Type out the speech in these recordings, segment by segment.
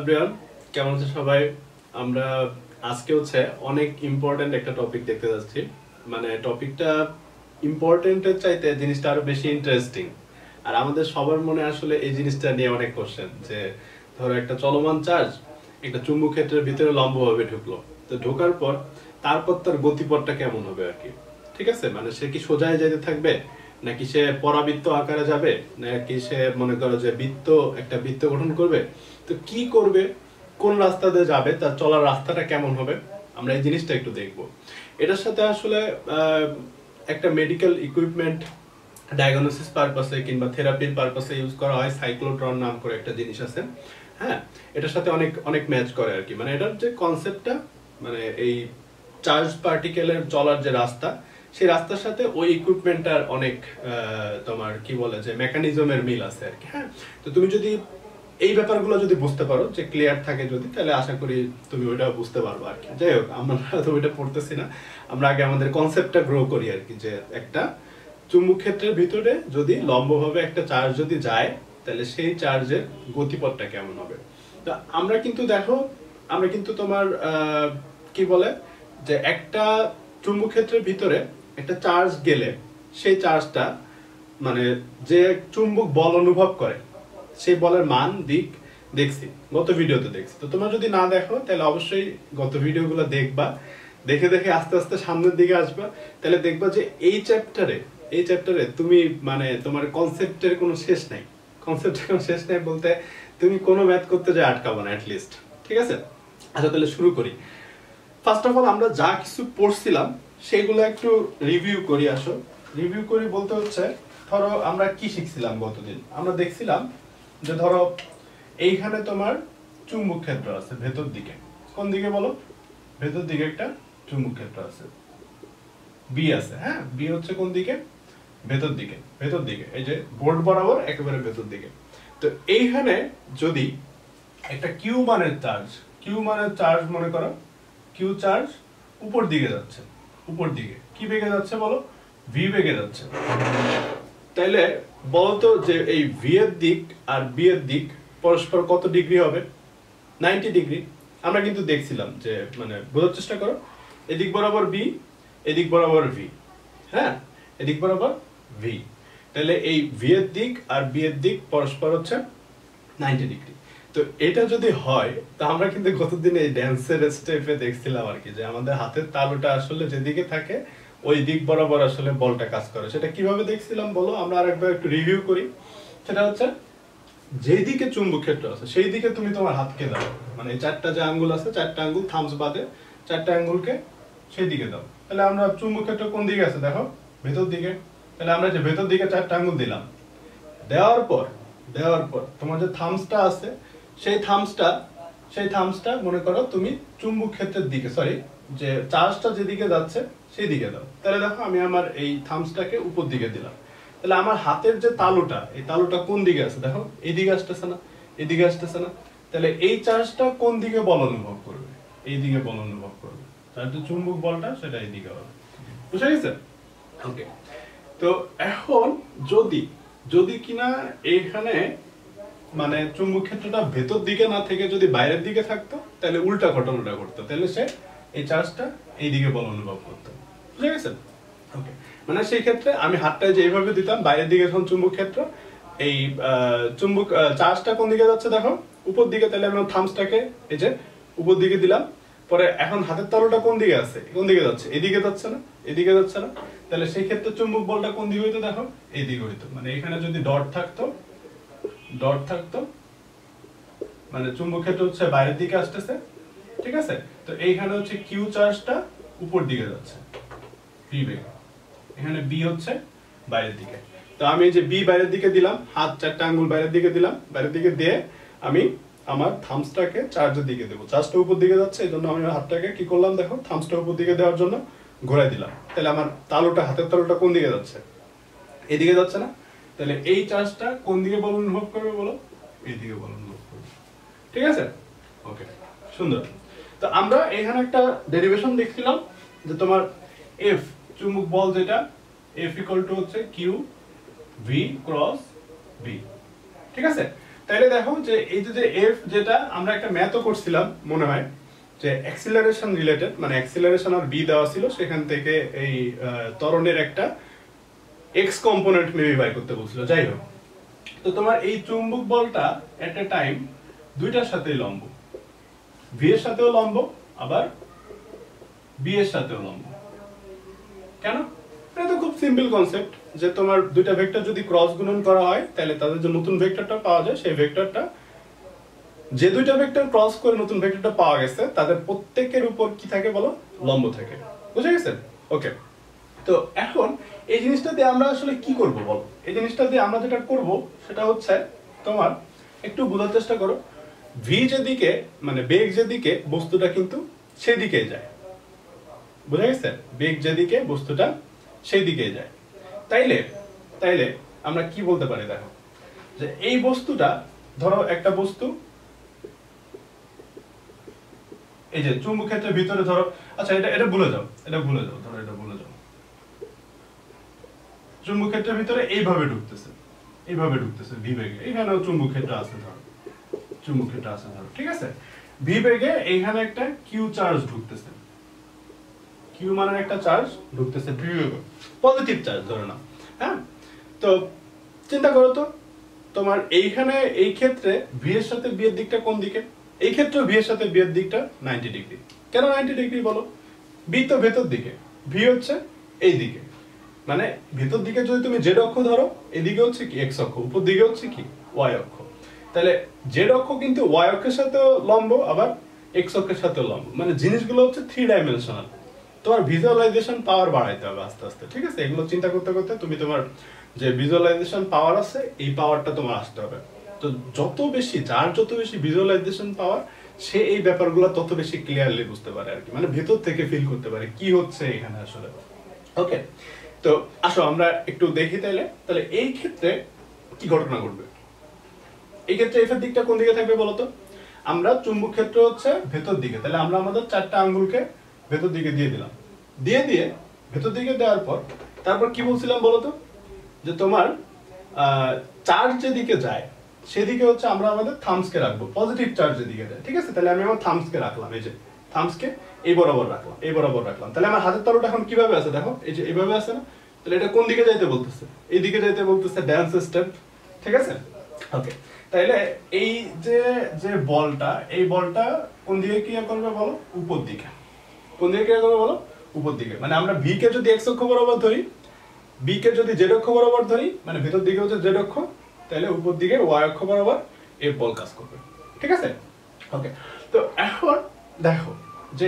Everyone, কেমন আছেন সবাই? আমরা আজকে অনেক ইম্পর্টেন্ট একটা টপিক দেখতে যাচ্ছি। মানে টপিকটা ইম্পর্টেন্টের চাইতে জিনিসটা আরো বেশি ইন্টারেস্টিং। আর আমাদের সবার মনে আসলে এই জিনিসটা নিয়ে অনেক কোশ্চেন, যে ধরো একটা চলমান চার্জ একটা চুম্বক ক্ষেত্রের ভিতরে লম্বভাবে ঢুকলো, তো ঢোকার পর তারপর তার গতিপথটা কেমন হবে আর কি। ঠিক আছে, মানে সে কি সোজায় যেতে থাকবে, নাকি সে পরাবৃত্ত আকারে যাবে, নাকি সে মনে করো যে একটা বৃত্ত গঠন করবে, তো কি করবে, কোন রাস্তা দিয়ে যাবে, তার চলার রাস্তাটা কেমন হবে, আমরা এই জিনিসটা একটু দেখবো। এটার সাথে আসলে একটা মেডিকেল ইকুইপমেন্ট ডায়াগনোসিস পারপাসে কিংবা থেরাপির পারপাসে ইউজ করা হয়, সাইক্লোট্রন নাম করে একটা জিনিস আছে। হ্যাঁ, এটার সাথে অনেক অনেক ম্যাচ করে আর কি। মানে এটার যে কনসেপ্টটা, মানে এই চার্জ পার্টিকেলের চলার যে রাস্তা, সেই রাস্তার সাথে ওই ইকুইপমেন্টটার অনেক তোমার কি বলে যে মেকানিজমের মিল আছে আর কি। হ্যাঁ, তো তুমি যদি এই ব্যাপারগুলো যদি বুঝতে পারো, যে ক্লিয়ার থাকে যদি, তাহলে আশা করি তুমি ওইটা বুঝতে পারবে আর কি। যাই হোক, আমরা তো ওইটা পড়তেছি না, আমরা আগে আমাদের কনসেপ্টটা গ্রো করি আর কি, যে একটা চুম্বক ক্ষেত্রের ভিতরে যদি লম্বভাবে একটা চার্জ যদি যায়, তাহলে সেই চার্জের গতিপথটা কেমন হবে। তো আমরা কিন্তু তোমার কি বলে যে একটা চুম্বক ক্ষেত্রের ভিতরে একটা চার্জ গেলে সেই চার্জটা মানে যে চুম্বক বল অনুভব করে সেই বলের মান দিক দেখছি, গত ভিডিওতে দেখছি। তো তোমরা যদি না দেখো তাহলে অবশ্যই গত ভিডিওগুলো দেখবা, দেখে দেখে আস্তে আস্তে সামনের দিকে আসবা, তাহলে দেখবা যে এই চ্যাপ্টারে তুমি মানে তোমার কনসেপ্টের কোনো শেষ নাই। কনসেপ্টের কোনো শেষ নাই বলতে তুমি কোনো ম্যাথ করতে যায় আটকাবো না অ্যাটলিস্ট। ঠিক আছে, আচ্ছা তাহলে শুরু করি। ফার্স্ট অফ অল আমরা যা কিছু পড়ছিলাম সেগুলো একটু রিভিউ করি। রিভিউ করি বলতে ধরো আমরা কি শিখছিলাম গতদিন। আমরা দেখছিলাম যে ধরো এইখানে তোমার চুম্বক ক্ষেত্র আছে ভেতর দিকে। কোন দিকে বলো? ভেতর দিকে একটা চুম্বক ক্ষেত্র আছে, বি আছে। হ্যাঁ, বি হচ্ছে কোন দিকে? ভেতর দিকে, এই যে বোর্ড বরাবর একেবারে ভেতর দিকে। তো এইখানে যদি একটা কিউ মানের চার্জ মনে করো, কিউ চার্জ উপর দিকে যাচ্ছে, উপর দিকে কি বেগে যাচ্ছে বলো? ভি বেগে যাচ্ছে। তাইলে বলতো যে এই ভি এর দিক আর বি এর দিক পরস্পর কত ডিগ্রি হবে? 90 ডিগ্রি। আমরা কিন্তু দেখছিলাম যে, মানে বোঝার চেষ্টা করো, এদিক বরাবর বি, এদিক বরাবর ভি। হ্যাঁ, এদিক বরাবর ভি। তাহলে এই ভি এর দিক আর বি এর দিক পরস্পর 90 ডিগ্রি। তো এটা যদি হয়, তা আমরা কিন্তু গতদিন এই ড্যান্সের স্টেপে দেখছিলাম আর কি, যে আমাদের হাতের তালুটা আসলে যেদিকে থাকে ওই দিক বরাবর আসলে বলটা কাজ করে। সেটা কিভাবে দেখছিলাম বলো? আমরা আরেকবার একটু রিভিউ করি। সেটা যেদিকে চুম্বক ক্ষেত্র আছে সেই দিকে তুমি তোমার হাতকে দাও, মানে চারটা যে আঙ্গুল আছে, চারটা আঙ্গুল থামস বাদে চারটা আঙ্গুলকে সেই দিকে দাও। তাহলে আমরা চুম্বক ক্ষেত্র কোন দিকে আছে দেখো? ভেতর দিকে। তাহলে আমরা যে ভেতর দিকে চারটা আঙ্গুল দিলাম, দেওয়ার পর তোমার যে থামসটা আছে সেই থামসটা মনে করো তুমি চুম্বক ক্ষেত্রের দিকে, যে চার্জটা যেদিকে যাচ্ছে সেই দিকে দাও। তাহলে দেখো আমি আমার এই থামসটাকে উপর দিকে দিলাম। তাহলে আমার হাতের যে তালুটা, এই তালুটা কোন দিকে আছে দেখো? এইদিকে আসতেছে না? এদিকে আসতেছে না? তাহলে এই চার্জটা কোন দিকে বল অনুভব করবে? এইদিকে বল অনুভব করবে। তার যে চুম্বক বলটা সেটা এইদিকে হবে। বুঝা গেছে? ওকে। তো এখন যদি কিনা এইখানে মানে চুম্বক ক্ষেত্রটা ভেতর দিকে না থেকে যদি বাইরের দিকে থাকতো, তাহলে উল্টা ঘটনাটা ঘটতো। তাহলে সে এই চার্জটা এইদিকে বল অনুভব করতো। বুঝা গেছে? ওকে, মানে সেই ক্ষেত্রে আমি হাতটা যেভাবে দিতাম বাইরের দিকে, এখন চুম্বক ক্ষেত্র এই চুম্বক চার্জটা কোন দিকে যাচ্ছে দেখো? উপর দিকে। তাহলে আমি থামসটাকে এই যে উপর দিকে দিলাম। পরে এখন হাতের তালুটা কোন দিকে আছে? কোন দিকে যাচ্ছে? এদিকে যাচ্ছে না? এদিকে যাচ্ছে না? তাহলে সেই ক্ষেত্রে চুম্বক বলটা কোন দিকে হইতো দেখো? এইদিকে হইতো। মানে এখানে যদি ডট থাকতো, মানে চুম্বক ক্ষেত্র বাইরের দিকে আসতেছে। ঠিক আছে, তো এইখানে কিউ চার্জটা উপর দিকে যাচ্ছে, বি বেগে। এখানে বি বাইরের দিকে। তো আমি যে বি বাইরের দিকে দিলাম, হাত চারটা আঙ্গুল বাইরের দিকে দিলাম, বাইরের দিকে দিয়ে আমি আমার থামসটাকে চার্জের দিকে দেবো। চার্জটা উপর দিকে যাচ্ছে, এই জন্য আমি হাতটাকে কি করলাম দেখো? থামসটা উপর দিকে দেওয়ার জন্য ঘোরাই দিলাম। তাহলে আমার হাতের তালুটা কোন দিকে যাচ্ছে? এদিকে যাচ্ছে না? তাহলে এই চার্জটা কোন দিকে বল অনুভব করবে বলো? এইদিকে বল অনুভব করবে। ঠিক আছে? ওকে, সুন্দর। তো আমরা এখানে একটা ডেরিভেশন দেখছিলাম যে তোমার এফ চুম্বক বল, যেটা F equal to q v cross v. ঠিক আছে, তাহলে দেখো যে এই যে এফ, যেটা আমরা একটা ম্যাথও করছিলাম মনে হয়, যে অ্যাক্সিলারেশন রিলেটেড, মানে অ্যাক্সিলারেশন আর বি দেওয়া ছিল, সেখান থেকে এই ত্বরণের একটা এক্স কম্পোনেন্ট মেবি বাই করতে বলছিল। যাই হোক, তো তোমার এই চুম্বক বলটা এট এ টাইম দুইটার সাথেই লম্ব, ভি এর সাথেও লম্ব আবার বি এর সাথেও লম্ব। কেন? এটা তো খুব সিম্পল কনসেপ্ট, যে তোমার দুইটা ভেক্টর যদি ক্রস গুণন করা হয় তাহলে তাদের যে নতুন ভেক্টরটা পাওয়া যায়, সেই ভেক্টরটা, যে দুইটা ভেক্টর ক্রস করে নতুন ভেক্টরটা পাওয়া গেছে, তাদের প্রত্যেকের উপর কি থাকে বলো? লম্ব থাকে। বুঝে গেছে? ওকে, তো এখন এই জিনিসটা দিয়ে আমরা আসলে কি করব বলো? এই জিনিসটা দিয়ে আমরা যেটা করব সেটা হচ্ছে, তোমার একটু বোঝার চেষ্টা করো, ভি যেদিকে, মানে বেগ যেদিকে, বস্তুটা কিন্তু সেদিকেই যায়। বুঝা গেছে? বেগ যেদিকে, বস্তুটা সেই দিকেই যায়। তাইলে আমরা কি বলতে পারি? দেখো, যে এই বস্তুটা, ধরো একটা বস্তু, এই যে চুম্বক ক্ষেত্রের ভিতরে ধরো, আচ্ছা এটা ভুলে যাও, ধরো এটা ভুলে যাও, চুম্বক ক্ষেত্রের ভিতরে এইভাবে ঢুকতেছে ভি বেগে, এখানেও চুম্বক ক্ষেত্র আছে ধরো, ঠিক আছে? ভি বেগে এইখানে একটা কিউ চার্জ ঢুকতেছে, কিউ মানে একটা চার্জ ঢুকতেছে, পজিটিভ চার্জ ধরে নাও। হ্যাঁ, তো চিন্তা করো তো, তোমার এইখানে এই ক্ষেত্রে ভি এর সাথে বি এর দিকটা কোন দিকে? এই ক্ষেত্রে ভি এর সাথে বি এর দিকটা 90 ডিগ্রি। কেন 90 ডিগ্রি বলো? বি তো ভেতর দিকে, ভি হচ্ছে এই দিকে, মানে ভেতর দিকে যদি তুমি জেড অক্ষ ধরো, এদিকে হচ্ছে কি এক্স অক্ষ, উপর দিকে হচ্ছে কি ওয়াই অক্ষ। তাহলে জেড অক্ষ কিন্তু ওয়াই অক্ষের সাথে লম্ব, আবার এক্স অক্ষের সাথে লম্ব, মানে জিনিসগুলো হচ্ছে 3 ডাইমেনশনাল। তোমার ভিজুয়ালাইজেশন পাওয়ার বাড়াইতে হবে আস্তে আস্তে, ঠিক আছে? এগুলো চিন্তা করতে করতে তুমি তোমার যে ভিজুয়ালাইজেশন পাওয়ার আছে, এই পাওয়ারটা তোমার আসতে হবে। তো যত বেশি ভিজুয়ালাইজেশন পাওয়ার, সে এই ব্যাপারগুলো তত বেশি ক্লিয়ারলি বুঝতে পারে আর কি, মানে ভেতর থেকে ফিল করতে পারে কি হচ্ছে এখানে আসলে। ওকে, তো আসো আমরা একটু দেখি তাহলে এই ক্ষেত্রে কি ঘটনা ঘটবে। এই ক্ষেত্রে এফ এর দিকটা কোন দিকে থাকবে বলতো? আমরা চুম্বক ক্ষেত্র হচ্ছে ভেতর দিকে, তাহলে আমরা আমাদের 4টা আঙ্গুলকে ভেতর দিকে দিয়ে দিলাম, দিয়ে ভেতর দিকে দেওয়ার পর তারপর কি বলছিলাম বলতো, যে তোমার চার্জ যেদিকে যায় সেদিকে হচ্ছে আমরা আমাদের থামসকে রাখবো, পজিটিভ চার্জ যেদিকে যায়, ঠিক আছে? তাহলে আমি আমার থামসকে রাখলাম, এই যে থামসকে এই বরাবর রাখলাম, তাহলে আমার হাতের তালুটা এখন কিভাবে আছে দেখো, এই যে এইভাবে আছে না? তাহলে এটা কোন দিকে যাইতে বলতেছে? এই দিকে যাইতে বলতেছে, ড্যান্স স্টেপ, ঠিক আছে? ওকে, তাহলে এই যে বলটা, এই বলটা কোন দিকে ক্রিয়া করবে বলো? উপর দিকে। কোন দিকে ক্রিয়া করবে বলো? উপর দিকে। মানে আমরা ভি কে যদি এক্স অক্ষ বরাবর ধরি, বি কে যদি জেড অক্ষ বরাবর ধরি, মানে ভেতর দিকে হচ্ছে জেড অক্ষ, তাহলে উপর দিকে ওয়াই অক্ষ বরাবর এই বল কাজ করবে, ঠিক আছে? ওকে, তো এখন দেখো যে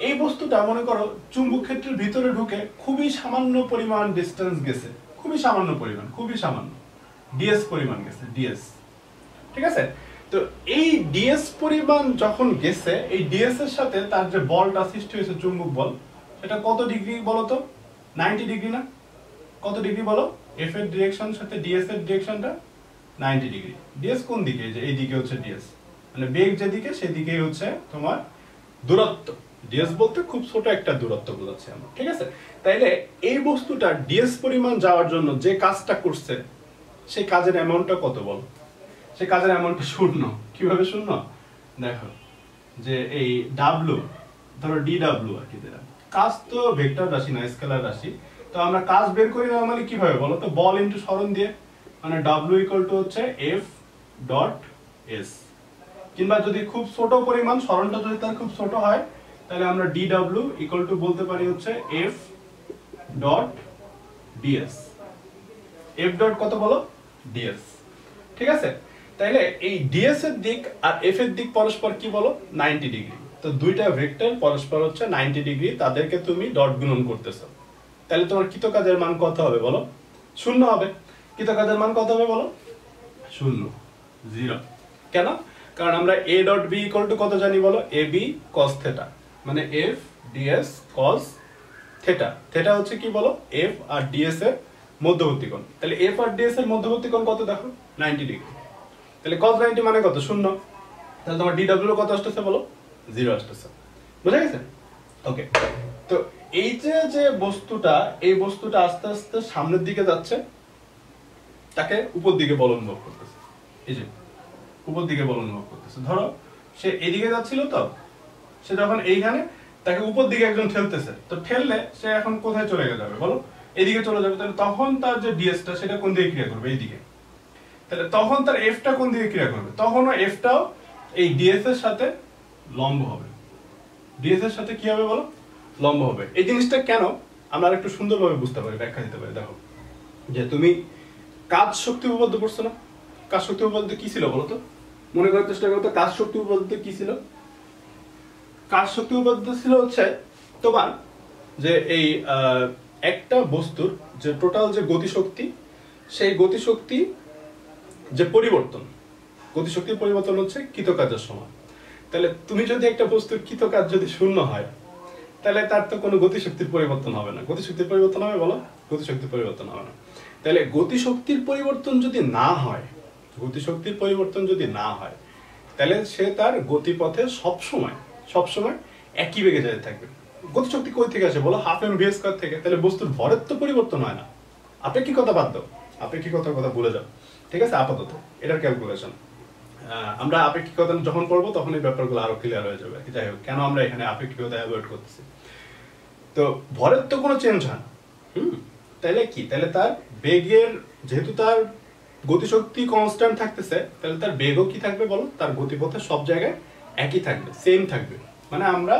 এই বস্তুটা মনে করো চুম্বক ক্ষেত্রের ভিতরে ঢুকে খুবই সামান্য পরিমাণ ডিসটেন্স গেছে, খুবই সামান্য ডিএস পরিমাণ গেছে, ডিএস, ঠিক আছে? তো এই ডিএস পরিমাণ যখন গেছে, এই ডিএস এর সাথে তার যে বলটা সৃষ্টি হয়েছে, চুম্বক বল, সেটা কত ডিগ্রি বলো তো? 90 ডিগ্রি না? কত ডিগ্রি বলো? এফ এর ডিরেকশন সাথে ডিএস এর ডিরেকশনটা 90 ডিগ্রি। ডিএস কোন দিকে? যে এই দিকে হচ্ছে ডিএস, মানে বেগ যেদিকে সেদিকেই হচ্ছে তোমার দূরত্ব। ডিএস বলতে খুব ছোট একটা দূরত্ব বোঝাচ্ছি আমরা, ঠিক আছে? তাইলে এই বস্তুটা ডিএস পরিমাণ যাওয়ার জন্য যে কাজটা করছে, সেই কাজের অ্যামাউন্টটা কত বল? সেই কাজের অ্যামাউন্টটা 0। কিভাবে 0? দেখো, যে এই ডাব্লিউ, ধরো ডিডাব্লিউ আর কি, কাজ তো ভেক্টর রাশি না, স্কেলার রাশি। তো আমরা কাজ বের করি নরমালি কিভাবে বলো তো? বল ইনটু সরণ দিয়ে, মানে ডাব্লিউ ইকুয়াল টু হচ্ছে এফ ডট এস, কিংবা যদি খুব ছোট পরিমাণ, সরণটা যদি তার খুব ছোট হয়, তাহলে আমরা ডিডাব্লিউ ইকুয়াল টু বলতে পারি হচ্ছে F dot DS. F dot কত বলো? ডিএস, ঠিক আছে? তাহলে এই ডিএস এর দিক আর এফ এর দিক পরস্পর কি বলো? 90 ডিগ্রি। তো দুইটা ভেক্টর পরস্পর হচ্ছে 90 ডিগ্রি, তাদেরকে তুমি ডট গুণন করতেছো, তাহলে তোমার কৃত কাজের মান কত হবে বলো? 0 হবে। কৃত কাজের মান কত হবে বলো? 0, 0। কেন? কারণ আমরা a dot b equal to কত জানি বলো? ab cos থিটা, মানে f ds cos theta. Theta হচ্ছে কি বলো? f আর ds এর মধ্যবর্তী কোণ। তাহলে f আর ds এর মধ্যবর্তী কোণ কত দেখো? 90 ডিগ্রি। তাহলে cos 90 মানে কত? 0। তাহলে তোমার dw কত আসতেছে বলো? 0 আসতেছে। বুঝা গেছে? ওকে, তো এই যে বস্তুটা, এই বস্তুটা আস্তে আস্তে সামনের দিকে যাচ্ছে, তাকে উপর দিকে বল অনুভব করতেছে। এই যে উপর দিকে বল অনুভব করতেছে। ধরো সে এদিকে যাচ্ছিল, তো সে যখন এইখানে তাকে উপর দিকে একজন ঠেলতেছে, তো ঠেললে সে এখন কোথায় চলে যাবে বলো? এদিকে চলে যাবে। তাহলে তখন তার যে ডিএসটা সেটা কোন দিকে ক্রিয়া করবে? এইদিকে। তাহলে তখন তার এফটা কোন দিকে ক্রিয়া করবে? তখনও এফটাও এই ডিএস এর সাথে লম্ব হবে। ডিএস এর সাথে কি হবে বলো? লম্ব হবে। এই জিনিসটা কেন আমরা একটু সুন্দরভাবে বুঝতে পারি, ব্যাখ্যা দিতে পারি। দেখো, যে তুমি কাজ শক্তি উপপাদ্য পড়ছো না? কাজ শক্তি উপপাদ্য কি ছিল বলো তো? মনে করার চেষ্টা করো তো, কাজ শক্তি উপপাদ্য কি ছিল? কাজ শক্তি উপপাদ্য ছিল হচ্ছে তোমার যে এই একটা বস্তুর যে টোটাল যে গতিশক্তি, সেই গতিশক্তি যে পরিবর্তন, গতিশক্তির পরিবর্তন হচ্ছে কৃতকাজের সমান। তাহলে তুমি যদি একটা বস্তুর কৃতকাজ যদি শূন্য হয়, তাহলে তার তো কোনো গতিশক্তির পরিবর্তন হবে না। গতিশক্তির পরিবর্তন হবে বলো? গতিশক্তির পরিবর্তন হবে না। তাহলে গতিশক্তির পরিবর্তন যদি না হয়, গতিশক্তির পরিবর্তন যদি না হয়, তাহলে সে তার গতিপথে সবসময় একই বেগে যেতে থাকবে। গতিশক্তি কই থেকে আসে বলো? হাফ এম ভি স্কয়ার থেকে। তাহলে বস্তুর ভরের তো পরিবর্তন হয় না। আপেক্ষিকতা বাদ দাও, আপেক্ষিকতার কথা ভুলে যাও, ঠিক আছে? আপাতত এটার ক্যালকুলেশন আমরা আপেক্ষিকতা যখন পড়বো তখন এই ব্যাপারগুলো আরো ক্লিয়ার হয়ে যাবে। যাই হোক, কেন আমরা এখানে আপেক্ষিকতা অ্যাভয়েড করতেছি? তো ভরের তো কোনো চেঞ্জ হয় না। তাহলে কি? তাহলে তার বেগের, যেহেতু তার গতিশক্তি কনস্ট্যান্ট থাকতেছে, তাহলে তার বেগও কি থাকবে বলো? তার গতিপথে সব জায়গায় একই থাকবে, সেম থাকবে। মানে আমরা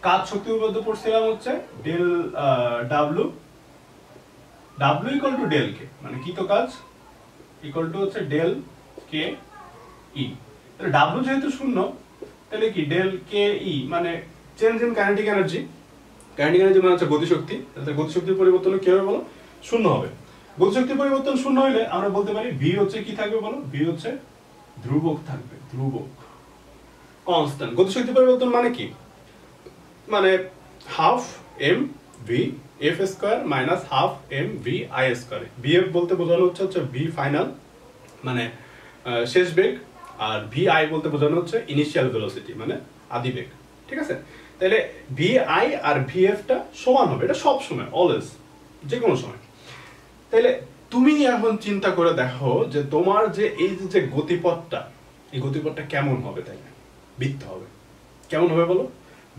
কাজ শক্তি উপপাদ্য পড়ছিলাম হচ্ছে del W equal to del K, মানে কি তো কাজ ইকুয়াল টু হচ্ছে ডেল কে ই। তাহলে ডাব্লিউ যেহেতু শূন্য, তাহলে কি ডেল কে ই মানে change in kinetic energy. Kinetic energy মানে হচ্ছে গতিশক্তি। তাহলে গতিশক্তির পরিবর্তন কি হবে বলো? শূন্য হবে। গতিশক্তির পরিবর্তন শূন্য হইলে আমরা বলতে পারি ভি হচ্ছে কি থাকবে বলো? ভি হচ্ছে ধ্রুবক থাকবে, ধ্রুবক, কনস্ট্যান্ট। গতিশক্তির পরিবর্তন মানে কি? মানে half m v f square minus half m v i square. V f বলতে বোঝানো হচ্ছে ভি ফাইনাল, মানে শেষ বেগ, আর ভি আই বলতে বোঝানো হচ্ছে ইনিশিয়াল ভেলোসিটি, মানে আদি বেগ। ঠিক আছে? তাহলে ভি আই আর ভিএফ টা সমান হবে, এটা সব সময়, অলওয়েজ, যে কোনো সময়। তাহলে তুমি এখন চিন্তা করে দেখো যে তোমার যে এই যে গতিপথটা, এই গতিপথটা কেমন হবে? তাইলে বৃত্ত হবে। কেমন হবে বলো?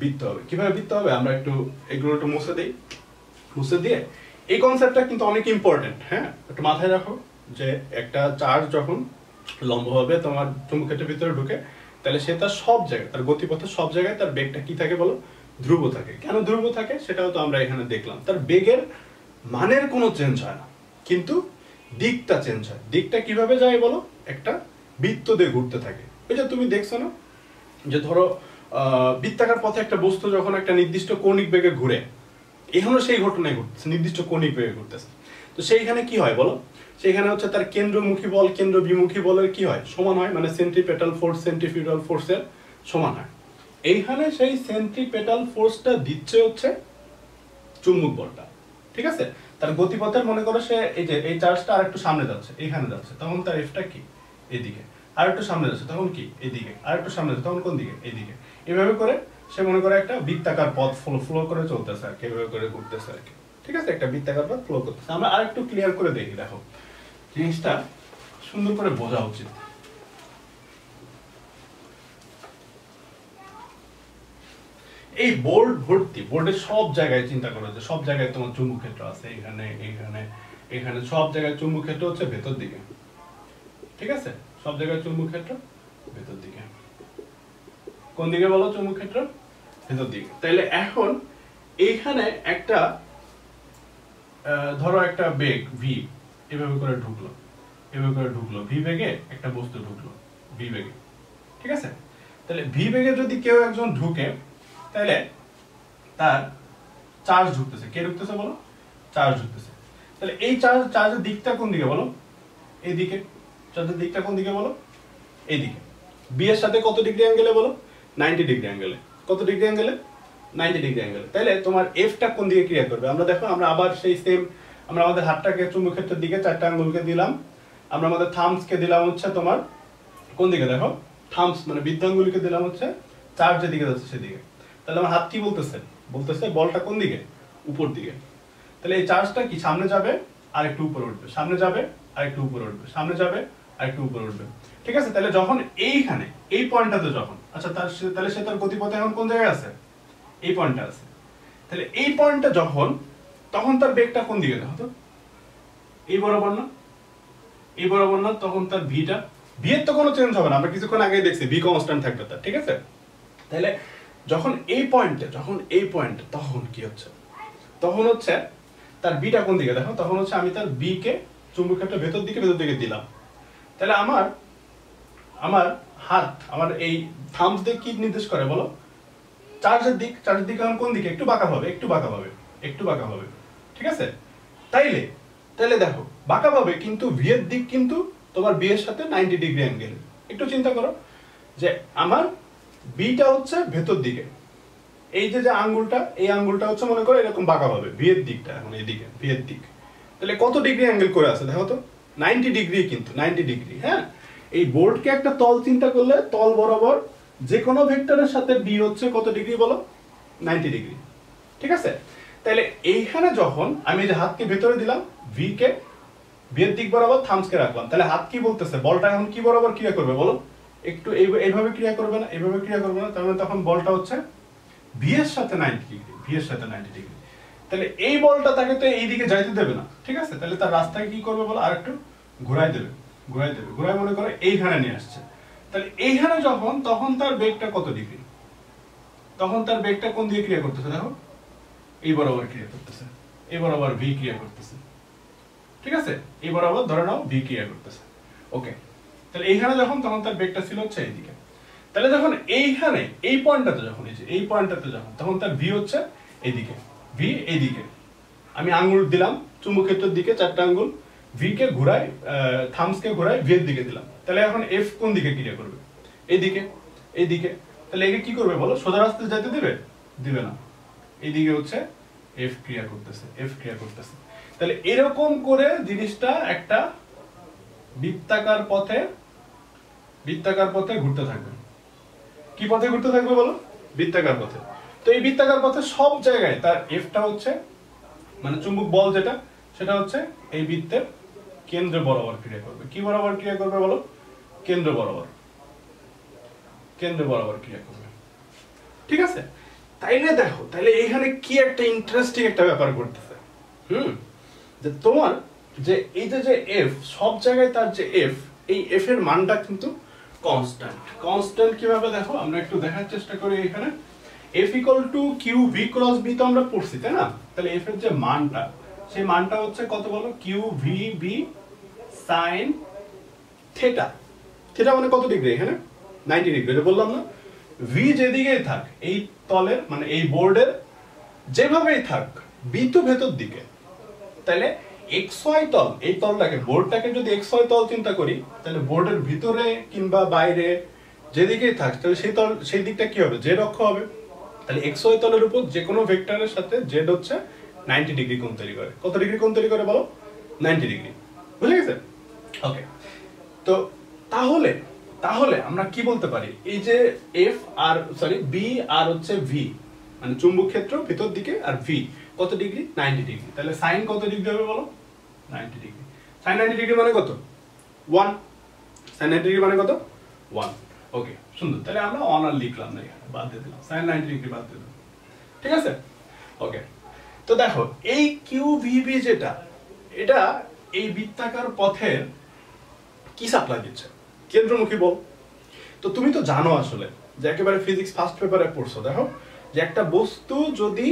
বৃত্ত হবে। কিভাবে বৃত্ত হবে? আমরা একটু এগুলো একটু মুছে দিই। মুছে দিয়ে এই কনসেপ্টটা কিন্তু অনেক ইম্পর্টেন্ট, হ্যাঁ, একটু মাথায় রাখো যে একটা চার্জ যখন লম্বভাবে তোমার চুম্বকক্ষেত্রের ভিতরে ঢুকে, তাহলে সে তার সব জায়গায়, তার গতিপথের সব জায়গায় তার বেগটা কি থাকে বলো? ধ্রুব থাকে। কেন ধ্রুব থাকে সেটাও তো আমরা এখানে দেখলাম। তার বেগের মানের কোনো চেঞ্জ হয় না, কিন্তু দিকটা চেঞ্জ হয়। দিকটা কিভাবে যায় বলো? একটা বৃত্ত দিয়ে ঘুরতে থাকে। ওই যে তুমি দেখছো না, যে ধরো বৃত্তাকার পথে একটা বস্তু যখন একটা নির্দিষ্ট কৌণিক বেগে ঘুরে, এখানেও সেই ঘটনাই ঘটতেছে, নির্দিষ্ট কৌণিক বেগে ঘুরতেছে। তো সেইখানে কি হয় বলো? সেইখানে হচ্ছে তার কেন্দ্রমুখী বল কেন্দ্র বিমুখী বলের কি হয়? সমান হয়, মানে সেন্ট্রিপেটাল ফোর্স সেন্ট্রিফিউগাল ফোর্সের সমান হয়। এইখানে সেই সেন্ট্রিপেটাল ফোর্সটা দিচ্ছে হচ্ছে চুম্বক বলটা। ঠিক আছে? তার গতিপথের মনে করো সে এই যে এই চার্জটা আরেকটু সামনে যাচ্ছে, এইখানে যাচ্ছে, তখন তার এফটা কি? এদিকে। আর একটু সামনে যাচ্ছে, তখন কি? এদিকে। আর একটু সামনে যাচ্ছে, তখন কোন দিকে? এদিকে। এভাবে করে সে মনে করে একটা বৃত্তাকার পথ ফ্লো করে চলতেছে আর কি, এভাবে করে ঘুরতেছে আর কি। ঠিক আছে? একটা বৃত্তাকার পথ ফ্লো করতেছে। আমরা আরেকটু ক্লিয়ার করে দেখি। দেখো, জিনিসটা সুন্দর করে বোঝা উচিত। এই বোর্ড ভর্তি, বোর্ডের সব জায়গায় চিন্তা করো যে সব জায়গায় তোমার চুম্বক ক্ষেত্র আছে, এখানে এখানে এখানে সব জায়গায় চুম্বক ক্ষেত্র হচ্ছে ভেতর দিকে। ঠিক আছে? সব জায়গায় চুম্বক ক্ষেত্র ভেতর দিকে। কোন দিকে বলো? চুম্বক ক্ষেত্র ভেতর দিকে। তাইলে এখন এইখানে একটা ধরো একটা বেগ ভি এভাবে করে ঢুকলো, এভাবে করে ঢুকলো, ভি বেগে একটা বস্তু ঢুকলো, ভি বেগে। ঠিক আছে? তাহলে ভি বেগে যদি কেউ একজন ঢুকে, তাহলে তার চার্জ ঢুকতেছে। কে ঢুকতেছে বলো? চার্জ ঢুকতেছে। তাহলে এই চার্জের দিকটা কোন দিকে বলো? এইদিকে। চার্জের দিকটা কোন দিকে বলো? এইদিকে। বি এর সাথে কত ডিগ্রি অ্যাঙ্গেলে বলো? 90 ডিগ্রি অ্যাঙ্গেলে। কত ডিগ্রি অ্যাঙ্গেলে? 90 ডিগ্রি অ্যাঙ্গেলে। তাহলে তোমার এফটা কোন দিকে ক্রিয়া করবে? আমরা দেখো, আমরা আবার সেই সেম, আমরা আমাদের হাতটাকে চুম্বক ক্ষেত্রের দিকে, চারটা আঙ্গুলকে দিলাম, আমরা আমাদের থাম্বসকে দিলাম হচ্ছে তোমার কোন দিকে? দেখো, থাম্বস মানে বৃদ্ধাঙ্গুলিকে দিলাম হচ্ছে চার্জের দিকে যাচ্ছে সেদিকে। তাহলে আমার হাত কি বলতেছে? বলতেছে বলটা কোন দিকে? উপর দিকে। তাহলে এই চার্জটা কি সামনে যাবে আর একটু উপরে উঠবে, সামনে যাবে আর একটু উপরে উঠবে, সামনে যাবে আরেকটু উপরে উঠবে, ঠিক আছে? তাহলে যখন এইখানে এই পয়েন্টটাতে যখন, আচ্ছা তাহলে সে তার গতিপথে এখন কোন জায়গায় আছে? এই পয়েন্টটা আছে। তাহলে এই পয়েন্টটা যখন, তখন তার বেগটা কোন দিকে দেখো তো? এই বরাবর না? এই বরাবর না? তখন তার ভিটা, ভি এর তো কোনো চেঞ্জ হবে না, আমরা কিছুক্ষণ আগেই দেখছি ভি কনস্ট্যান্ট থাকবে তার, ঠিক আছে? তাহলে যখন এই পয়েন্টে, তখন কি হচ্ছে? তখন হচ্ছে তার বিটা কোন দিকে দেখো? তখন হচ্ছে আমি তার বি কে চুম্বক ক্ষেত্রের ভেতর দিকে দিলাম। তাহলে আমার হাত, আমার এই থাম্বস দিয়ে কি নির্দেশ করে বলো? চার্জের দিক এখন কোন দিকে? একটু বাঁকা ভাবে, ঠিক আছে? তাইলে দেখো বাঁকা ভাবে, কিন্তু ভি এর দিক কিন্তু তোমার বি এর সাথে 90 ডিগ্রি অ্যাঙ্গেল। একটু চিন্তা করো যে আমার বিটা হচ্ছে ভেতর দিকে, এই যে আঙ্গুলটা, এই আঙ্গুলটা হচ্ছে মনে করো এরকম বাঁকা ভাবে, ভি এর দিকটা এখন এইদিকে, ভি এর দিক। তাহলে কত ডিগ্রি অ্যাঙ্গেল করে আছে দেখো তো? 90 ডিগ্রি, কিন্তু 90 ডিগ্রি। হ্যাঁ, এই বোর্ডকে একটা তল চিন্তা করলে, তল বরাবর যে কোনো ভেক্টরের সাথে বি হচ্ছে কত ডিগ্রি বলো? 90 ডিগ্রি, ঠিক আছে? তাহলে এইখানে যখন আমি যে হাতকে ভেতরে দিলাম, ভি কে বি এর দিক বরাবর, থাম্বসকে রাখলাম, তাহলে হাত কি বলতেছে? বলটা এখন কি বরাবর ক্রিয়া করবে বলো? একটু এইভাবে ক্রিয়া করবে না, এইভাবে ক্রিয়া করবে না, তাহলে তখন বলটা হচ্ছে ভি এর সাথে 90 ডিগ্রি, ভি এর সাথে 90 ডিগ্রি। তাহলে এই বলটা তাকে তো এই দিকে যাইতে দেবে না, ঠিক আছে? তাহলে তার রাস্তায় কি করবে বলো? আরেকটু ঘোরায় দেবে, ঘোরায় মনে করে এইখানে নিয়ে আসছে। তাহলে এইখানে যখন, তখন তার বেগটা কত ডিগ্রি? তখন তার বেগটা কোন দিকে ক্রিয়া করতেছে দেখো? এই বরাবর ক্রিয়া করতেছে, এই বরাবর ভি ক্রিয়া করতেছে, ঠিক আছে? এই বরাবর ধরে নাও ভি ক্রিয়া করতেছে। ওকে, তাহলে এইখানে যখন, তখন তার বেগটা ছিল হচ্ছে এইদিকে। তাহলে যখন এইখানে এই পয়েন্টটাতে যখন, এই পয়েন্টটাতে যখন, তখন তার ভি হচ্ছে এইদিকে, ভি এইদিকে। আমি আঙ্গুল দিলাম চুম্বক ক্ষেত্রের দিকে, 4টা আঙ্গুল, ভি কে ঘুরাই, থাম্বসকে ঘুরাই ভি এর দিকে দিলাম। তাহলে এখন এফ কোন দিকে ক্রিয়া করবে? এইদিকে। তাহলে একে কি করবে বলো? সোজা রাস্তায় যেতে দিবে না, এইদিকে হচ্ছে এফ ক্রিয়া করতেছে। তাহলে এরকম করে জিনিসটা একটা বৃত্তাকার পথে ঘুরতে থাকবে। কি পথে ঘুরতে থাকবে বলো? বৃত্তাকার পথে। তো এই বৃত্তাকার পথে সব জায়গায় তার এফটা হচ্ছে, মানে চুম্বক বল যেটা, সেটা হচ্ছে এই বৃত্তের কেন্দ্র বরাবর ক্রিয়া করবে। কি বরাবর ক্রিয়া করবে বলো? কেন্দ্র বরাবর ক্রিয়া করবে, ঠিক আছে? তাইলে দেখো, তাইলে এখানে কি একটা ইন্টারেস্টিং একটা ব্যাপার ঘটতেছে। যে তোমার যে এই যে এফ, সব জায়গায় তার যে এফ, এই এফ এর মানটা কিন্তু কনস্ট্যান্ট। কিভাবে দেখো? আমরা একটু দেখার চেষ্টা করি। এখানে F equal to q v cross B তো আমরা পড়ছি, তাই না? তাহলে এফ এর যে মানটা, সেই মানটা হচ্ছে কত বলো? Q v B sine theta. Theta মানে কত ডিগ্রি? এখানে 90 ডিগ্রি, এটা বললাম না? ভি যেদিকেই থাক এই তলের, মানে এই বোর্ডের যেভাবেই থাক, বি তো ভেতর দিকে। তাহলে এক্স ওয়াই তল, এই তলটাকে, বোর্ডটাকে যদি এক্স ওয়াই তল চিন্তা করি, তাহলে বোর্ডের ভিতরে কিংবা বাইরে যেদিকেই থাক, তাহলে সেই দিকটা কি হবে? জেড অক্ষ হবে। তাহলে এক্স ওয়াই তলের উপর যে কোনো ভেক্টরের সাথে জেড হচ্ছে 90 ডিগ্রি কোণ তৈরি করে। কত ডিগ্রি কোণ তৈরি করে বলো? 90 ডিগ্রি। বুঝে গেছে? ওকে, তো তাহলে আমরা কি বলতে পারি? এই যে এফ আর বি আর হচ্ছে ভি, মানে চুম্বক ক্ষেত্র ভিতর দিকে, আর ভি কত ডিগ্রি? 90 ডিগ্রি। তাহলে সাইন কত ডিগ্রি হবে বলো? 90 ডিগ্রি। সাইন 90 ডিগ্রি মানে কত? 1। সাইন 90 ডিগ্রি মানে কত? 1। ওকে, সুন্দর। তাহলে আমরা 1 আর লিখলাম না, এখানে বাদ দিয়ে দিলাম, সাইন 90 ডিগ্রি বাদ দিয়ে দিলাম, ঠিক আছে? ওকে, তো দেখো এই কিউ ভি বি যেটা, এটা এই বৃত্তাকার পথের কি সাপ্লাই দিচ্ছে? কেন্দ্রমুখী বল। তো তুমি তো জানো আসলে, যে একেবারে ফিজিক্স ফার্স্ট পেপারে পড়ছো, দেখো যে একটা বস্তু যদি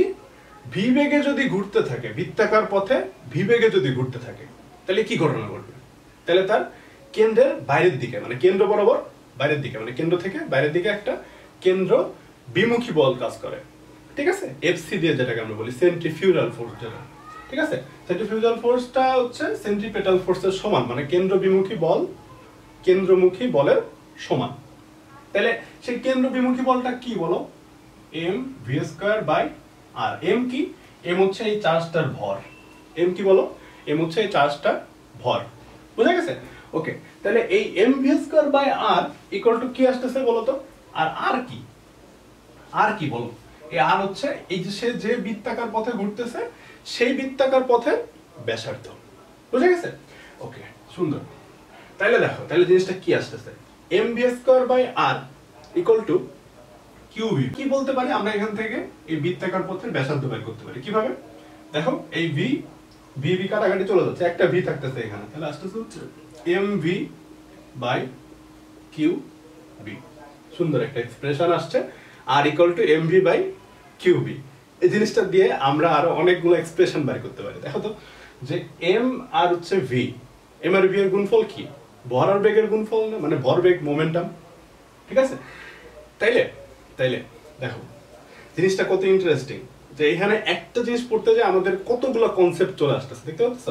ভি বেগে যদি ঘুরতে থাকে, বৃত্তাকার পথে ভি বেগে যদি ঘুরতে থাকে, তাহলে কি ঘটনা ঘটবে? তাহলে তার কেন্দ্রের বাইরের দিকে, মানে কেন্দ্র বরাবর বাইরের দিকে, মানে কেন্দ্র থেকে বাইরের দিকে একটা কেন্দ্র বিমুখী বল কাজ করে, ঠিক আছে? এফসি দিয়ে যেটাকে আমরা বলি সেন্ট্রিফিউগাল ফোর্স, যেটা, ঠিক আছে? সেন্ট্রিফিউগাল ফোর্সটা হচ্ছে সেন্ট্রিপেটাল ফোর্সের সমান, মানে কেন্দ্রমুখী বলের সমান। তাহলে সেই কেন্দ্র বিমুখী বলটা কি বলো? M v square by r. M কি? এম হচ্ছে এই চার্জটার ভর। এম কি বলো? এম হচ্ছে এই চার্জটার ভর। বুঝা গেছে? ওকে, তাহলে এই m v square by r equal to কি আসতেছে বলো তো? আর আর কি? আর কি বলো? এই আর হচ্ছে এই যে সে যে বৃত্তাকার পথে ঘুরতেছে, সেই বৃত্তাকার পথের ব্যাসার্ধ। বুঝা গেছে? ওকে, সুন্দর। তাহলে দেখো তাহলে জিনিসটা কি আসতেছে, mv square by r equal to qv। কি বলতে পারি আমরা এখান থেকে এই বৃত্তাকার পথের ব্যাসার্ধ বের করতে পারি কিভাবে? দেখো এই v কাটাকাটি চলে যাচ্ছে, একটা v থাকতেছে এখানে, তাহলে আসতেছে হচ্ছে mv বাই qv। সুন্দর একটা এক্সপ্রেশন আসছে, r equal to mv by qv। এই জিনিসটা দিয়ে আমরা আরো অনেকগুলো এক্সপ্রেশন বের করতে পারি। দেখো তো যে m আর হচ্ছে v, m আর v এর গুণফল কি? ভর আর বেগের গুণফল না, মানে ভরবেগ মোমেন্টাম, ঠিক আছে? তাইলে তাইলে দেখো জিনিসটা কত ইন্টারেস্টিং, যে এখানে একটা জিনিস পড়তে যে আমাদের কতগুলো কনসেপ্ট চলে আসতেছে, দেখতে পাচ্ছ?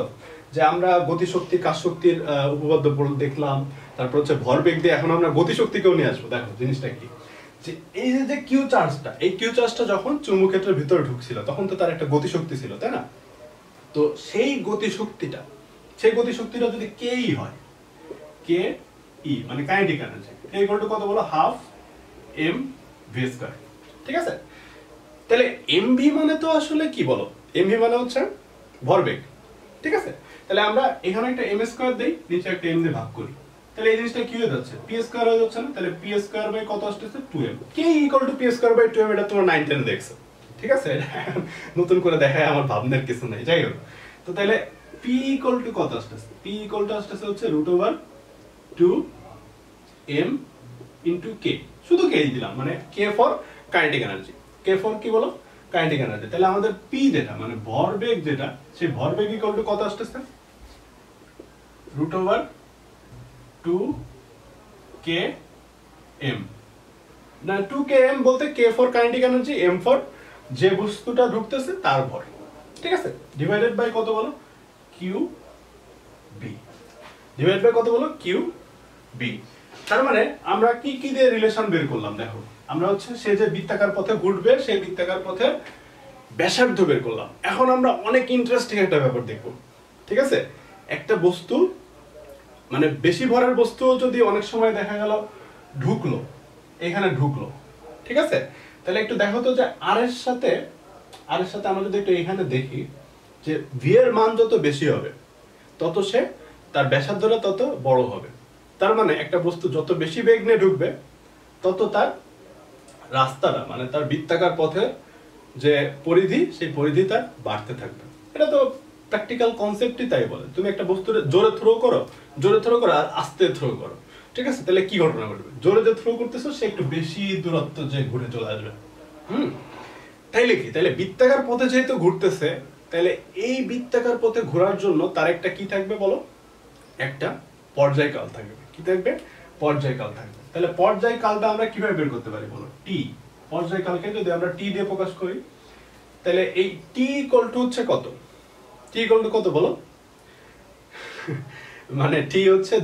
যে আমরা গতিশক্তি কাজ শক্তির উপপাদ্য দেখলাম, তারপর হচ্ছে ভরবেগ দিয়ে এখন আমরা গতিশক্তিকেও নিয়ে আসবো। দেখো জিনিসটা কি, যে এই যে কিউ চার্জটা, এই কিউ চার্জটা যখন চুম্বক ক্ষেত্রের ভিতরে ঢুকছিল তখন তো তার একটা গতিশক্তি ছিল, তাই না? তো সেই গতিশক্তিটা যদি কে ই হয়, কে ই মানে কাইনেটিক এনার্জি, কে ইকুয়াল টু কত বলো? হাফ এম ভি স্কয়ার, ঠিক আছে? তাহলে এমভি মানে তো আসলে কি বলো? এমভি মানে হচ্ছে ভরবেগ, ঠিক আছে? তাহলে আমরা এখানে একটা এম স্কয়ার দেই, নিচে একটা এম দিয়ে ভাগ করি, তাহলে এই জিনিসটা কি হয়ে যাচ্ছে? পি স্কয়ার হয়ে যাচ্ছে না? তাহলে পি স্কয়ার বাই কত আসতেছে? 2m। K equal to p square by 2m, এটা তোমরা 9 10 দেখছো, ঠিক আছে? নতুন করে দেখায় আমার ভাবনার কিছু নাই, যাই হোক। তো তাহলে পি ইকুয়াল টু কত আসতেছে? পি ইকুয়াল টু আসতেছে হচ্ছে √2m ইনটু কে, শুধু কে দিলাম, মানে কে for kinetic energy, K for কি বলো? Kinetic energy. তাহলে আমাদের পি যেটা মানে ভরবেগ যেটা, সেই ভরবেগ ইকুয়াল টু কত আসতেছে? √2km। না 2km বলতে k for kinetic energy, m for যে বস্তুটা ঢুকতেছে তার ভর, ঠিক আছে? ডিভাইডেড বাই কত বলো? কিউ বি, ডিভাইডেড বাই কত বলো? Q B. তার মানে আমরা কি কি দিয়ে রিলেশন বের করলাম? দেখো আমরা হচ্ছে সে যে বৃত্তাকার পথে ঘুরবে সেই বৃত্তাকার পথে ব্যাসার্ধ বের করলাম। এখন আমরা অনেক ইন্টারেস্টিং একটা ব্যাপার দেখব, ঠিক আছে? একটা বস্তু মানে বেশি ভরের বস্তু যদি অনেক সময় দেখা গেল ঢুকলো, এখানে ঢুকলো, ঠিক আছে? তাহলে একটু দেখো তো যে আর এর সাথে আমরা যদি একটু এখানে দেখি যে ভি এর মান যত বেশি হবে তত সে তার ব্যাসার্ধটা তত বড় হবে। তার মানে একটা বস্তু যত বেশি বেগ নিয়ে ঢুকবে তত তার রাস্তাটা মানে তার বৃত্তাকার পথের যে পরিধি, সেই পরিধি তার বাড়তে থাকবে। এটা তো প্র্যাকটিক্যাল কনসেপ্টই তাই বলে। তুমি একটা বস্তুর জোরে থ্রো করো আর আস্তে থ্রো করো, ঠিক আছে? তাহলে কি ঘটনা ঘটবে? জোরে যে থ্রো করতেছো সে একটু বেশি দূরত্ব যে ঘুরে চলে আসবে। তাইলে কি? তাইলে বৃত্তাকার পথে যেহেতু ঘুরতেছে, তাহলে এই বৃত্তাকার পথে ঘোরার জন্য তার একটা কি থাকবে বলো? একটা পর্যায়কাল থাকবে। কি থাকবে? পর্যায়কাল থাকবে। তাহলে পর্যায়কালটা আমরা কিভাবে বের করতে পারি বলো? টি। পর্যায়কালকে যদি আমরা টি দিয়ে প্রকাশ করি, তাহলে এই টি ইকুয়াল টু হচ্ছে কত? টি ইকুয়াল টু কত বলো? মানে টি হচ্ছে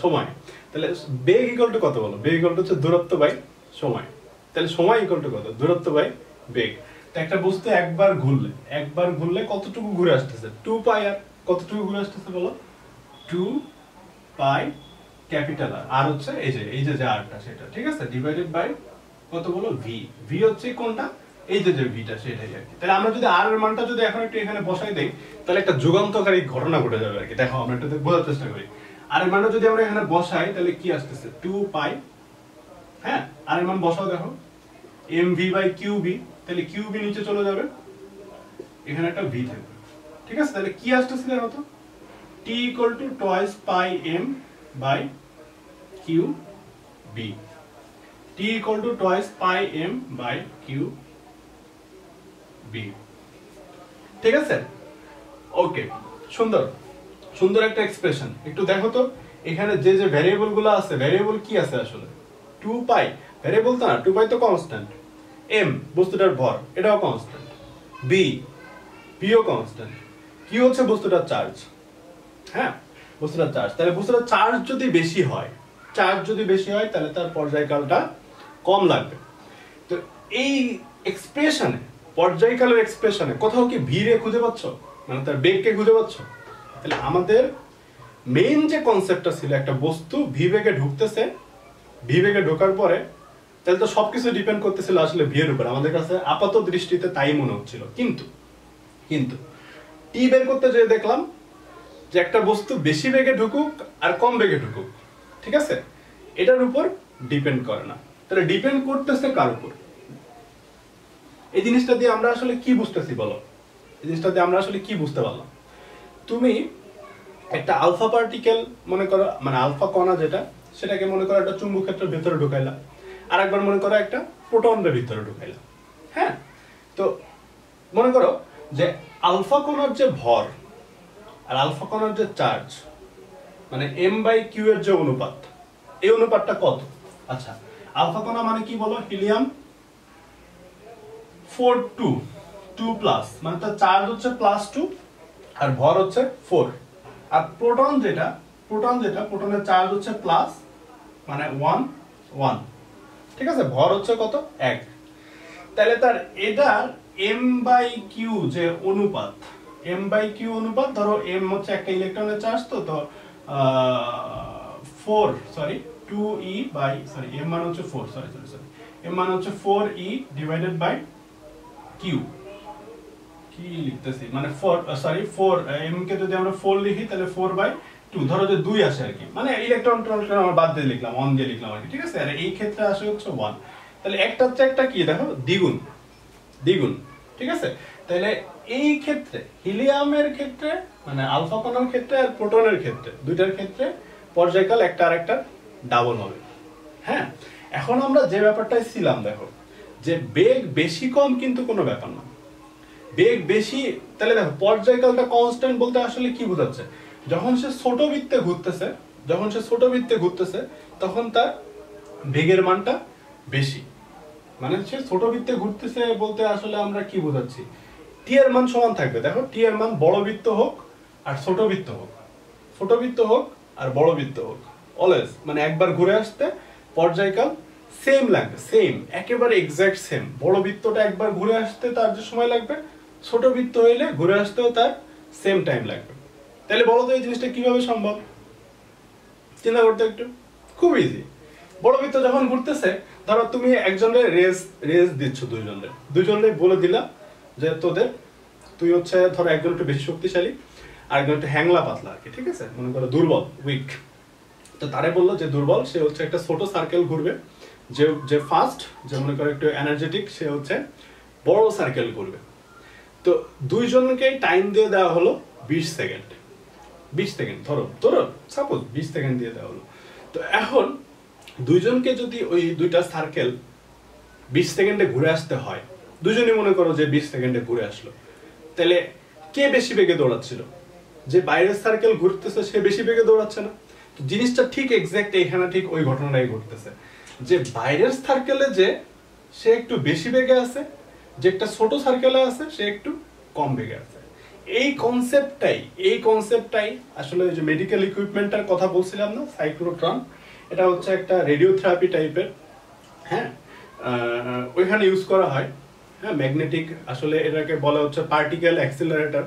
সময়। তাহলে বেগ ইকুয়াল টু কত বলো? বেগ ইকুয়াল টু হচ্ছে দূরত্ব বাই সময়। তাহলে সময় ইকুয়াল টু কত? দূরত্ব বাই বেগ। তো একটা বস্তু একবার ঘুরলে কতটুকু ঘুরে আসতেছে? 2 পাই আর। কতটুকু ঘুরে আসতেছে বলো? 2 পাই ক্যাপিটাল আর, আর হচ্ছে এই যে আরটা সেটা, ঠিক আছে? ডিভাইডেড বাই কত বলো? ভি। ভি হচ্ছে কোনটা? এই যে ভিটা, সেটাই আর কি। তাহলে আমরা যদি আর এর মানটা যদি এখন একটু এখানে বসাই দেই, তাহলে একটা যুগান্তকারী ঘটনা ঘটে যাবে আর কি। দেখো আমরা একটু বোঝার চেষ্টা করি। আর এর মানটা যদি আমরা এখানে বসাই তাহলে কি আসতেছে? 2 পাই, হ্যাঁ, আর এর মান বসাও দেখো, mv বাই qb। তাহলে qb নিচে চলে যাবে, এখানে একটা v থাকবে, ঠিক আছে? তাহলে কি আসতেছে দেখো তো? t equal to twice pi m by qb। t equal to twice pi m by qb, ঠিক আছে? ওকে, সুন্দর একটা এক্সপ্রেশন। একটু দেখো তো এখানে যে ভ্যারিয়েবল গুলো আছে, ভ্যারিয়েবল কি আছে আসলে? 2 পাই ভ্যারিয়েবল তো না, 2 পাই তো কনস্ট্যান্ট। m বস্তুটার ভর, এটাও কনস্ট্যান্ট। b ও কনস্ট্যান্ট। q হচ্ছে বস্তুটার চার্জ, হ্যাঁ, বস্তুটার চার্জ। তাহলে বস্তুটার চার্জ যদি বেশি হয় তাহলে তার পর্যায়কালটা কম লাগবে। তো এই এক্সপ্রেশনে, পর্যায়কালের এক্সপ্রেশনে কোথাও কি ভি রে খুঁজে পাচ্ছ? মানে তার বেগকে খুঁজে পাচ্ছ? তাহলে আমাদের মেইন যে কনসেপ্টটা ছিল, একটা বস্তু ভি বেগে ঢুকতেছে, ভি বেগে ঢোকার পরে তাহলে তো সবকিছু ডিপেন্ড করতেছিল আসলে ভি এর উপর। আমাদের কাছে আপাত দৃষ্টিতে তাই মনে হচ্ছিল, কিন্তু টি বের করতে যেয়ে দেখলাম যে একটা বস্তু বেশি বেগে ঢুকুক আর কম বেগে ঢুকুক, ঠিক আছে, এটার উপর ডিপেন্ড করে না। তাহলে ডিপেন্ড করতেছে কার উপর? এই জিনিসটা দিয়ে আমরা আসলে কি বুঝতেছি বলো? এই জিনিসটা দিয়ে আমরা আসলে কি বুঝতে পারলাম? তুমি একটা আলফা পার্টিকেল মনে করো, মানে আলফা কণা যেটা, সেটাকে মনে করো একটা চুম্বক ক্ষেত্রের ভিতরে ঢুকাইলা, আর একবার মনে করো একটা প্রোটনের ভিতরে ঢুকাইলা। হ্যাঁ, তো মনে করো যে আলফা কণার যে ভর আর আলফা কণার যে চার্জ, মানে m/q এর যে অনুপাত, এই অনুপাতটা কত? আচ্ছা, আলফা কণা মানে কি বলো? হিলিয়াম 4 2 প্লাস, মানে তার চার্জ হচ্ছে +2 আর ভর হচ্ছে 4। আর প্রোটন যেটা, প্রোটনের চার্জ হচ্ছে প্লাস, মানে 1 1, ঠিক আছে, ভর হচ্ছে কত? 1। তাহলে তার এটার m/q যে অনুপাত, m/q অনুপাত, ধরো m হচ্ছে একটা ইলেকট্রনের চার্জ, তো 4 m মানে হচ্ছে 4, m মানে হচ্ছে 4e ডিভাইডেড বাই q। কি লিখতেছি, মানে 4 m কে যদি আমরা 4 লিখি তাহলে 4/2, ধরো যে 2 আসে আর কি, মানে ইলেকট্রন আমরা বাদ দিয়ে লিখলাম, 1 দিয়ে লিখলাম আর কি, ঠিক আছে। আর এই ক্ষেত্রে আসে হচ্ছে 1। তাহলে একটা হচ্ছে একটা কি দেখো, দ্বিগুণ, ঠিক আছে। তাহলে এই ক্ষেত্রে হিলিয়ামের ক্ষেত্রে, মানে আলফা কণার ক্ষেত্রে আর প্রোটনের ক্ষেত্রে, দুইটার ক্ষেত্রে পর্যায়কাল একটা আরেকটা ডাবল হবে। হ্যাঁ, এখন আমরা যে ব্যাপারটাই ছিলাম, দেখো যে বেগ বেশি কম কিন্তু কোনো ব্যাপার না, বেগ বেশি। তাহলে দেখো পর্যায়কালটা কনস্ট্যান্ট বলতে আসলে কি বোঝাচ্ছে? যখন সে ছোট বৃত্তে ঘুরতেছে তখন তার বেগের মানটা বেশি। মানে সে ছোট বৃত্তে ঘুরতেছে বলতে আসলে আমরা কি বোঝাচ্ছি? টি এর মান সমান থাকবে। দেখো টি এর মান বড় বৃত্ত হোক আর ছোট বৃত্ত হোক আর বড় বৃত্ত হোক, অলওয়েজ মানে একবার ঘুরে আসতে পর্যায়কাল সেম লাগবে, সেম, একেবারে এক্সাক্ট সেম। বড় বৃত্তটা একবার ঘুরে আসতে তার যে সময় লাগবে, ছোট বৃত্ত হইলে ঘুরে আসতেও তার সেম টাইম লাগবে। তাহলে বলো তো এই জিনিসটা কিভাবে সম্ভব? চিন্তা করতে একটু, খুব ইজি। বড় বৃত্ত যখন ঘুরতেছে, ধরো তুমি একজনের রেস দিচ্ছ, দুইজনের বলে দিলা যে তোদের, তুই হচ্ছে ধরো একজন একটু বেশি শক্তিশালী আর একজন একটু হ্যাংলা পাতলা আর কি, ঠিক আছে, মনে করো দুর্বল, উইক। তো তারে বললো যে দুর্বল সে হচ্ছে একটা ছোট সার্কেল ঘুরবে, যে ফাস্ট, যে মনে করো একটু এনার্জেটিক, সে হচ্ছে বড় সার্কেল ঘুরবে। তো দুইজনকে টাইম দিয়ে দেওয়া হলো 20 সেকেন্ড, ধরো সাপোজ 20 সেকেন্ড দিয়ে দেওয়া হলো। তো এখন দুইজনকে যদি ওই দুইটা সার্কেল 20 সেকেন্ডে ঘুরে আসতে হয়, দুজনই মনে করো যে 20 সেকেন্ডে ঘুরে আসলো, তাহলে কে বেশি বেগে দৌড়াচ্ছিল? যে বাইরের সার্কেল ঘুরতেছে সে বেশি বেগে দৌড়াচ্ছে না? তো জিনিসটা ঠিক এক্সাক্ট এখানে ঠিক ওই ঘটনাটাই ঘটতেছে, যে বাইরের সার্কেলে যে সে একটু বেশি বেগে আছে, যে একটা ছোট সার্কেলে আছে সে একটু কম বেগে আছে। এই কনসেপ্টটাই আসলে যে মেডিকেল ইকুইপমেন্টের কথা বলছিলাম না, সাইক্লোট্রন, এটা হচ্ছে একটা রেডিওথেরাপি টাইপের। হ্যাঁ, ওইখানে ইউজ করা হয়। হ্যাঁ, ম্যাগনেটিক, আসলে এটাকে বলা হচ্ছে পার্টিকেল অ্যাক্সিলারেটর,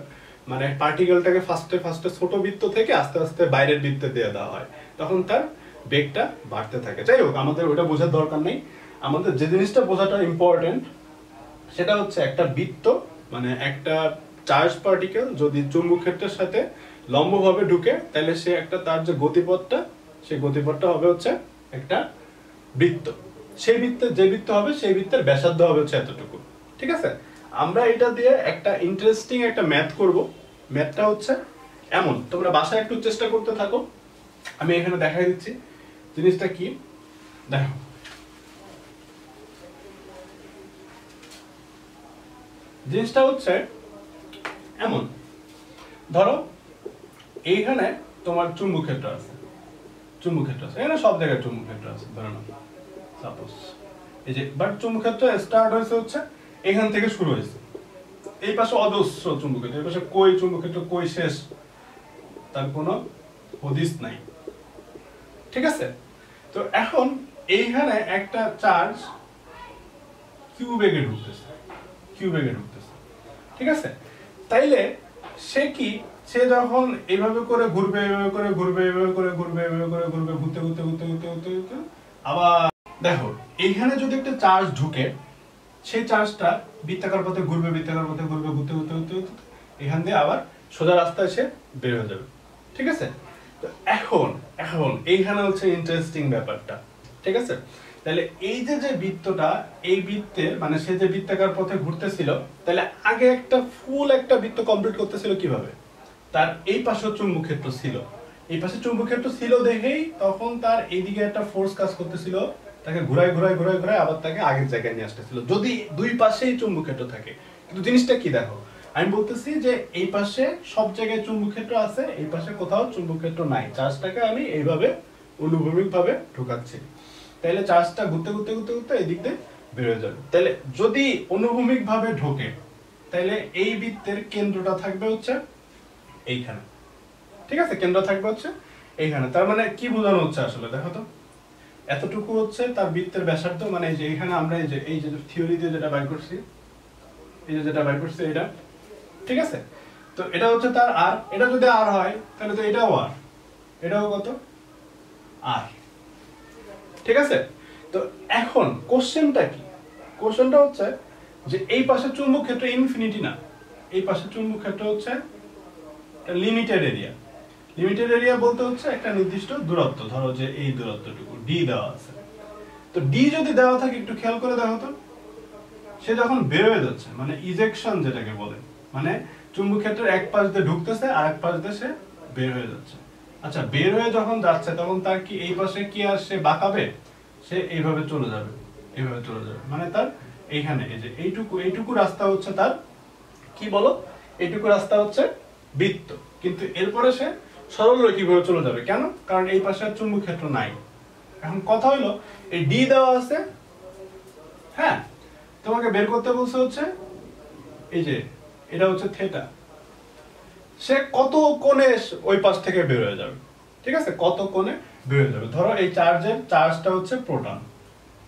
মানে পার্টিকেলটাকে ফার্স্টে ছোট বৃত্ত থেকে আস্তে আস্তে বাইরের বৃত্তে দিয়ে দেওয়া হয়, তখন তার বেগটা বাড়তে থাকে। যাই হোক, আমাদের ওটা বোঝার দরকার নেই। আমাদের যে জিনিসটা বোঝাটা ইম্পর্টেন্ট সেটা হচ্ছে একটা বৃত্ত, মানে একটা চার্জ পার্টিকেল যদি চুম্বক ক্ষেত্রের সাথে লম্বভাবে ঢুকে, তাহলে সে একটা তার যে গতিপথটা, সেই গতিপথটা হবে হচ্ছে একটা বৃত্ত। সেই বৃত্তের যে বৃত্ত হবে সেই বৃত্তের ব্যাসার্ধ হবে হচ্ছে এতটুকু, ঠিক আছে। আমরা এটা দিয়ে একটা ইন্টারেস্টিং একটা ম্যাথ করব। ম্যাথটা হচ্ছে এমন, তোমরা বাসায় একটু চেষ্টা করতে থাকো, আমি এখানে দেখাই দিচ্ছি জিনিসটা কি। দেখো, জিনিসটা হচ্ছে এমন, ধরো এইখানে তোমার চুম্বক ক্ষেত্র আছে, এখানে সব জায়গায় চুম্বক ক্ষেত্র আছে, ধরে নাও সাপোজ এই যে, বাট চুম্বক ক্ষেত্র স্টার্ট হয়েছে হচ্ছে এখান থেকে শুরু হয়েছে, এই পাশে অজস্র চুম্বক ক্ষেত্র, এই পাশে কই চুম্বক ক্ষেত্র, কই শেষ, তার কোনো হদিস নাই, ঠিক আছে। তো এখন এইখানে একটা চার্জ কিউ বেগে ঢুকতেছে, ঠিক আছে। তাইলে সে যখন এইভাবে করে ঘুরবে, ঘুরতে, আবার দেখো এইখানে যদি একটা চার্জ ঢুকে, সেই চার্জটা বৃত্তাকার পথে ঘুরবে, ঘুরতে, এখান দিয়ে আবার সোজা রাস্তায় এসে বের হয়ে যাবে, ঠিক আছে? তো এখন এখন এইখানে হচ্ছে ইন্টারেস্টিং ব্যাপারটা, ঠিক আছে? তাহলে এই যে যে বৃত্তটা, এই বৃত্তে মানে সে যে বৃত্তাকার পথে ঘুরতেছিল, তাহলে আগে একটা ফুল একটা বৃত্ত কমপ্লিট করতেছিল কিভাবে? তার এই পাশে চুম্বক ক্ষেত্র ছিল, এই পাশে চুম্বক ক্ষেত্র ছিল দেখেই তখন তার এইদিকে একটা ফোর্স কাজ করতেছিল, তাকে ঘুরায় ঘুরায় ঘুরায় ঘুরায় আবার তাকে আগের জায়গায় নিয়ে আসতেছিল, যদি দুই পাশেই চুম্বক ক্ষেত্র থাকে। কিন্তু জিনিসটা কি দেখো, আমি বলতেছি যে এই পাশে সব জায়গায় চুম্বক ক্ষেত্র আছে, এই পাশে কোথাও চুম্বক ক্ষেত্র নাই, চার্জটাকে আমি এইভাবে অনুভূমিক ভাবে ঢোকাচ্ছি, তাহলে চার্জটা ঘুরতে ঘুরতে ঘুরতে ঘুরতে এদিক দিয়ে বের হয়ে যাবে। তাহলে যদি অনুভূমিক ভাবে ঢোকে, তাহলে এই বৃত্তের কেন্দ্রটা থাকবে হচ্ছে এইখানে, ঠিক আছে? কেন্দ্র থাকবে হচ্ছে এইখানে। তার মানে কি বোঝানো হচ্ছে আসলে দেখো তো, এতটুকু হচ্ছে তার বৃত্তের ব্যাসার্ধ, মানে এই যে এখানে আমরা এই যে থিওরি দিয়ে যেটা বাইর করছি, এই যে যেটা বাইর করছি এটা, ঠিক আছে? তো এটা হচ্ছে তার আর, এটা যদি আর হয় তাহলে তো এটাও আর, এটাও কত আর, ঠিক আছে? তো এখন কোশ্চেনটা কি? কোশ্চেনটা হচ্ছে যে এই পাশে চুম্বক ক্ষেত্র ইনফিনিটি না, এই পাশে চুম্বক ক্ষেত্র হচ্ছে লিমিটেড এরিয়া। লিমিটেড এরিয়া বলতে হচ্ছে একটা নির্দিষ্ট দূরত্ব, ধরো যে এই দূরত্বটুকু ডি দেওয়া আছে। তো ডি যদি দেওয়া থাকে, একটু খেয়াল করে দেখো তো, সে যখন বের হয়ে যাচ্ছে মানে ইজেকশন যেটাকে বলে, মানে চুম্বক ক্ষেত্রের এক পাশ দিয়ে ঢুকতেছে আর এক পাশ দিয়ে সে বের হয়ে যাচ্ছে। আচ্ছা, বের হয়ে যখন যাচ্ছে তখন তার কি এই পাশে কি আর সে বাঁকাবে? সে এইভাবে চলে যাবে, এইভাবে চলে যাবে, মানে তার এইখানে এই যে এইটুকু এইটুকু রাস্তা হচ্ছে তার কি বলো, এইটুকু রাস্তা হচ্ছে বৃত্ত। কিন্তু এরপরে সে সরলরৈখিকভাবে চলে যাবে, কেন? কারণ এই পাশে আর চুম্বক ক্ষেত্র নাই। এখন কথা হলো এই ডি দেওয়া আছে, হ্যাঁ, তোমাকে বের করতে বলছে হচ্ছে এই যে এটা হচ্ছে থিটা, সে কত কোণে ওই পাশ থেকে বের হয়ে যাবে, ঠিক আছে? কত কোণে বের হয়ে যাবে। ধরো এই চার্জটা হচ্ছে প্রোটন,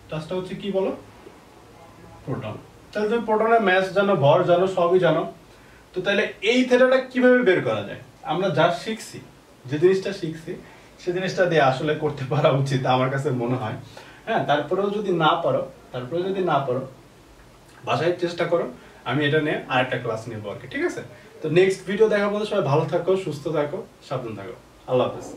চার্জটা হচ্ছে কি বলো, প্রোটন। তাহলে তুমি প্রোটনের ম্যাস জানো, ভর জানো, সবই জানো। তো তাহলে এই থিটাটা কিভাবে বের করা যায়? আমরা যা শিখছি, যে জিনিসটা শিখছি সে জিনিসটা দিয়ে আসলে করতে পারা উচিত আমার কাছে মনে হয়। হ্যাঁ, তারপরেও যদি না পারো বাসায় চেষ্টা করো, আমি এটা নিয়ে আরেকটা ক্লাস নেবো আর কি, ঠিক আছে? তো নেক্সট ভিডিও দেখার পর সবাই ভালো থাকো, সুস্থ থাকো, সাবধান থাকো। আল্লাহ হাফেজ।